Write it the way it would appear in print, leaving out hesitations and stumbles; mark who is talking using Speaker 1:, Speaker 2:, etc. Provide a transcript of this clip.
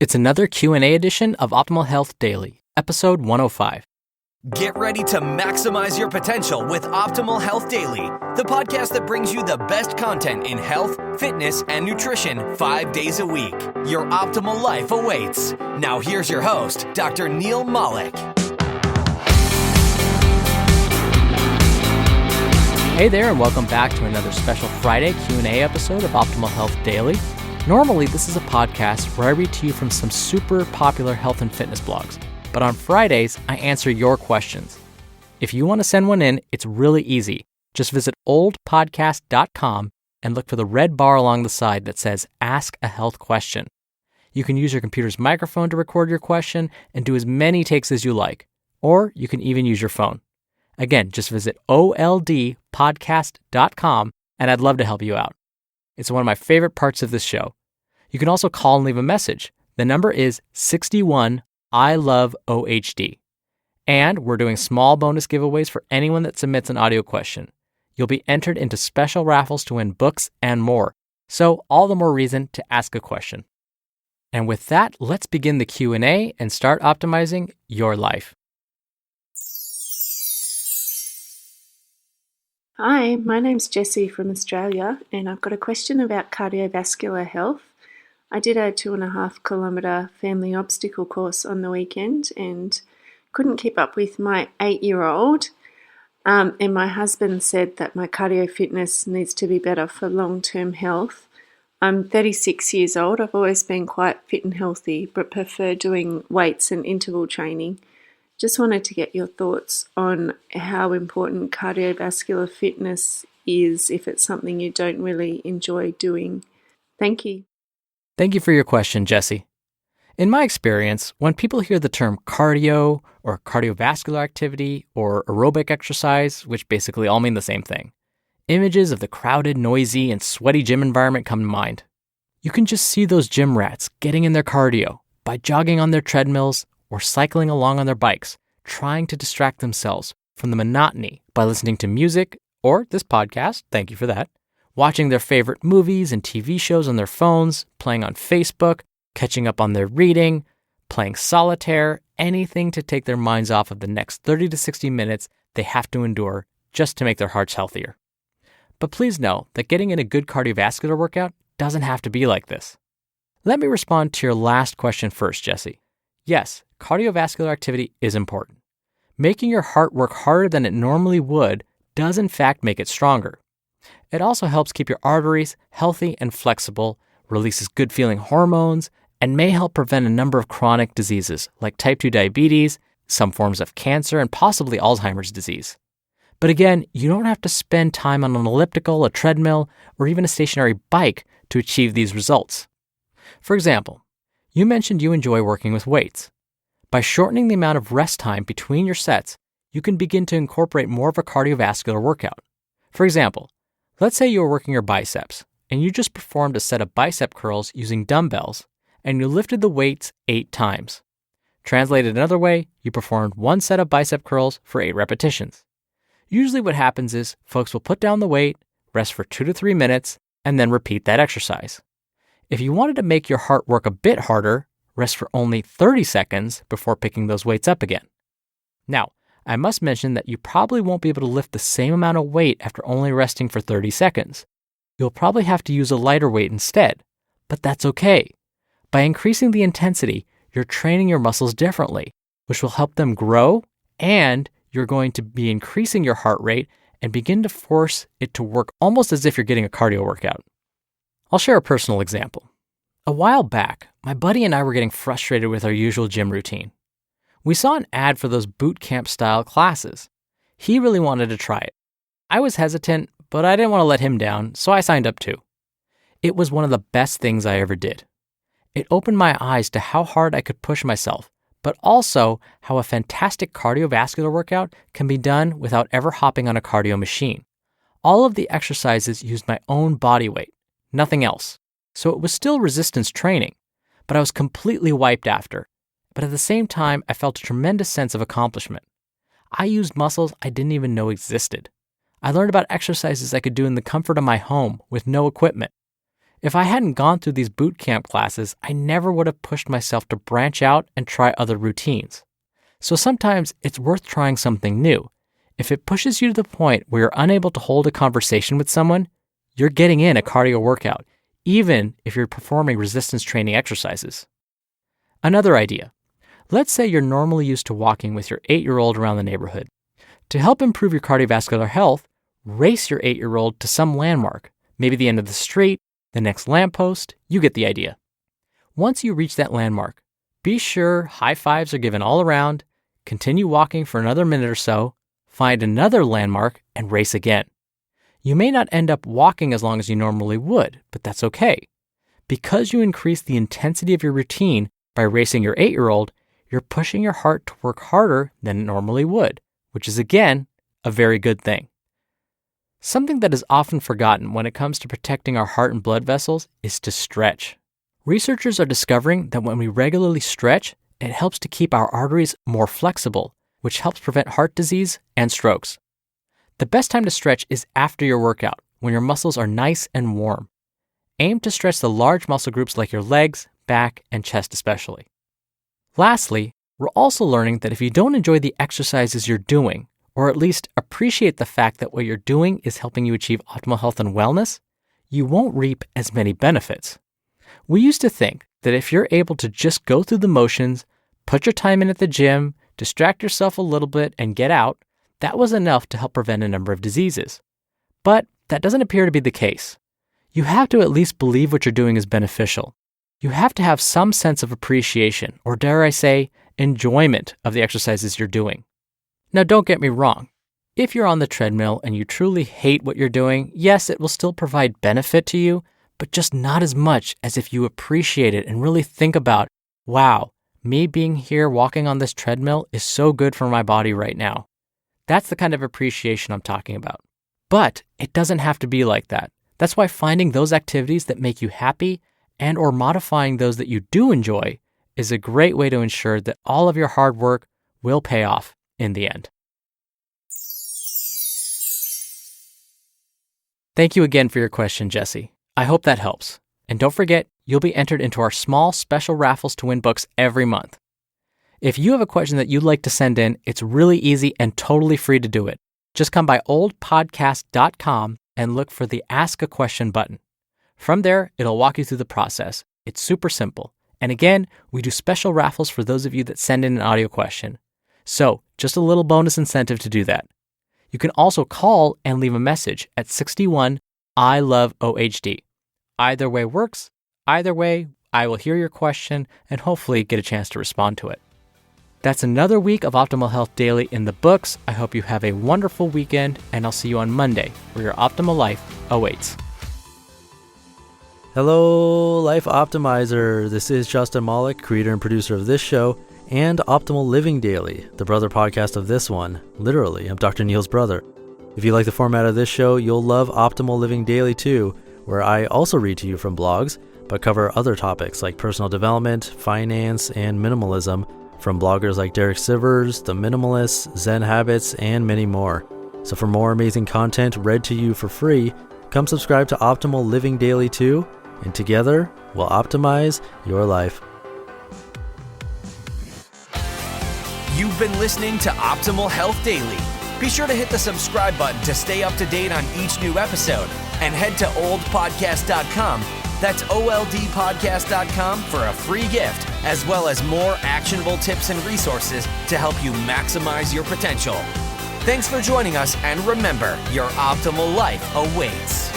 Speaker 1: It's another Q&A edition of Optimal Health Daily, episode 105.
Speaker 2: Get ready to maximize your potential with Optimal Health Daily, the podcast that brings you the best content in health, fitness, and nutrition 5 days a week. Your optimal life awaits. Now here's your host, Dr. Neal Malik.
Speaker 1: Hey there, and welcome back to another special Friday Q&A episode of Optimal Health Daily. Normally, this is a podcast where I read to you from some super popular health and fitness blogs. But on Fridays, I answer your questions. If you want to send one in, it's really easy. Just visit oldpodcast.com and look for the red bar along the side that says Ask a Health Question. You can use your computer's microphone to record your question and do as many takes as you like. Or you can even use your phone. Again, just visit oldpodcast.com and I'd love to help you out. It's one of my favorite parts of this show. You can also call and leave a message. The number is 61 I love OHD. And we're doing small bonus giveaways for anyone that submits an audio question. You'll be entered into special raffles to win books and more. So all the more reason to ask a question. And with that, let's begin the Q&A and start optimizing your life.
Speaker 3: Hi, my name's Jessie from Australia, and I've got a question about cardiovascular health. I did a 2.5 kilometre family obstacle course on the weekend and couldn't keep up with my 8-year-old. And my husband said that my cardio fitness needs to be better for long-term health. I'm 36 years old. I've always been quite fit and healthy, but prefer doing weights and interval training. Just wanted to get your thoughts on how important cardiovascular fitness is if it's something you don't really enjoy doing. Thank you.
Speaker 1: Thank you for your question, Jessie. In my experience, when people hear the term cardio or cardiovascular activity or aerobic exercise, which basically all mean the same thing, images of the crowded, noisy, and sweaty gym environment come to mind. You can just see those gym rats getting in their cardio by jogging on their treadmills or cycling along on their bikes, trying to distract themselves from the monotony by listening to music or this podcast, thank you for that, watching their favorite movies and TV shows on their phones, playing on Facebook, catching up on their reading, playing solitaire, anything to take their minds off of the next 30 to 60 minutes they have to endure just to make their hearts healthier. But please know that getting in a good cardiovascular workout doesn't have to be like this. Let me respond to your last question first, Jessie. Yes, cardiovascular activity is important. Making your heart work harder than it normally would does in fact make it stronger. It also helps keep your arteries healthy and flexible, releases good-feeling hormones, and may help prevent a number of chronic diseases like type 2 diabetes, some forms of cancer, and possibly Alzheimer's disease. But again, you don't have to spend time on an elliptical, a treadmill, or even a stationary bike to achieve these results. For example, you mentioned you enjoy working with weights. By shortening the amount of rest time between your sets, you can begin to incorporate more of a cardiovascular workout. For example, let's say you were working your biceps, and you just performed a set of bicep curls using dumbbells, and you lifted the weights 8 times. Translated another way, you performed one set of bicep curls for 8 repetitions. Usually what happens is folks will put down the weight, rest for 2 to 3 minutes, and then repeat that exercise. If you wanted to make your heart work a bit harder, rest for only 30 seconds before picking those weights up again. Now, I must mention that you probably won't be able to lift the same amount of weight after only resting for 30 seconds. You'll probably have to use a lighter weight instead, but that's okay. By increasing the intensity, you're training your muscles differently, which will help them grow, and you're going to be increasing your heart rate and begin to force it to work almost as if you're getting a cardio workout. I'll share a personal example. A while back, my buddy and I were getting frustrated with our usual gym routine. We saw an ad for those boot camp style classes. He really wanted to try it. I was hesitant, but I didn't want to let him down, so I signed up too. It was one of the best things I ever did. It opened my eyes to how hard I could push myself, but also how a fantastic cardiovascular workout can be done without ever hopping on a cardio machine. All of the exercises used my own body weight, nothing else. So it was still resistance training, but I was completely wiped after. But at the same time, I felt a tremendous sense of accomplishment. I used muscles I didn't even know existed. I learned about exercises I could do in the comfort of my home with no equipment. If I hadn't gone through these boot camp classes, I never would have pushed myself to branch out and try other routines. So sometimes it's worth trying something new. If it pushes you to the point where you're unable to hold a conversation with someone, you're getting in a cardio workout, even if you're performing resistance training exercises. Another idea. Let's say you're normally used to walking with your 8-year-old around the neighborhood. To help improve your cardiovascular health, race your 8-year-old to some landmark, maybe the end of the street, the next lamppost, you get the idea. Once you reach that landmark, be sure high fives are given all around, continue walking for another minute or so, find another landmark, and race again. You may not end up walking as long as you normally would, but that's okay. Because you increase the intensity of your routine by racing your 8-year-old, you're pushing your heart to work harder than it normally would, which is again, a very good thing. Something that is often forgotten when it comes to protecting our heart and blood vessels is to stretch. Researchers are discovering that when we regularly stretch, it helps to keep our arteries more flexible, which helps prevent heart disease and strokes. The best time to stretch is after your workout, when your muscles are nice and warm. Aim to stretch the large muscle groups like your legs, back, and chest especially. Lastly, we're also learning that if you don't enjoy the exercises you're doing, or at least appreciate the fact that what you're doing is helping you achieve optimal health and wellness, you won't reap as many benefits. We used to think that if you're able to just go through the motions, put your time in at the gym, distract yourself a little bit, and get out, that was enough to help prevent a number of diseases. But that doesn't appear to be the case. You have to at least believe what you're doing is beneficial. You have to have some sense of appreciation, or dare I say, enjoyment of the exercises you're doing. Now don't get me wrong. If you're on the treadmill and you truly hate what you're doing, yes, it will still provide benefit to you, but just not as much as if you appreciate it and really think about, wow, me being here walking on this treadmill is so good for my body right now. That's the kind of appreciation I'm talking about. But it doesn't have to be like that. That's why finding those activities that make you happy and or modifying those that you do enjoy is a great way to ensure that all of your hard work will pay off in the end. Thank you again for your question, Jesse. I hope that helps. And don't forget, you'll be entered into our small special raffles to win books every month. If you have a question that you'd like to send in, it's really easy and totally free to do it. Just come by oldpodcast.com and look for the Ask a Question button. From there, it'll walk you through the process. It's super simple. And again, we do special raffles for those of you that send in an audio question. So, just a little bonus incentive to do that. You can also call and leave a message at 61 I love OHD. Either way works. Either way, I will hear your question and hopefully get a chance to respond to it. That's another week of Optimal Health Daily in the books. I hope you have a wonderful weekend, and I'll see you on Monday, where your optimal life awaits.
Speaker 4: Hello, Life Optimizer. This is Neal Malik, creator and producer of this show, and Optimal Living Daily, the brother podcast of this one. Literally, I'm Dr. Neal's brother. If you like the format of this show, you'll love Optimal Living Daily too, where I also read to you from blogs, but cover other topics like personal development, finance, and minimalism, from bloggers like Derek Sivers, The Minimalists, Zen Habits, and many more. So for more amazing content read to you for free, come subscribe to Optimal Living Daily too, and together we'll optimize your life.
Speaker 2: You've been listening to Optimal Health Daily. Be sure to hit the subscribe button to stay up to date on each new episode, and head to oldpodcast.com. That's oldpodcast.com for a free gift, as well as more actionable tips and resources to help you maximize your potential. Thanks for joining us, and remember, your optimal life awaits.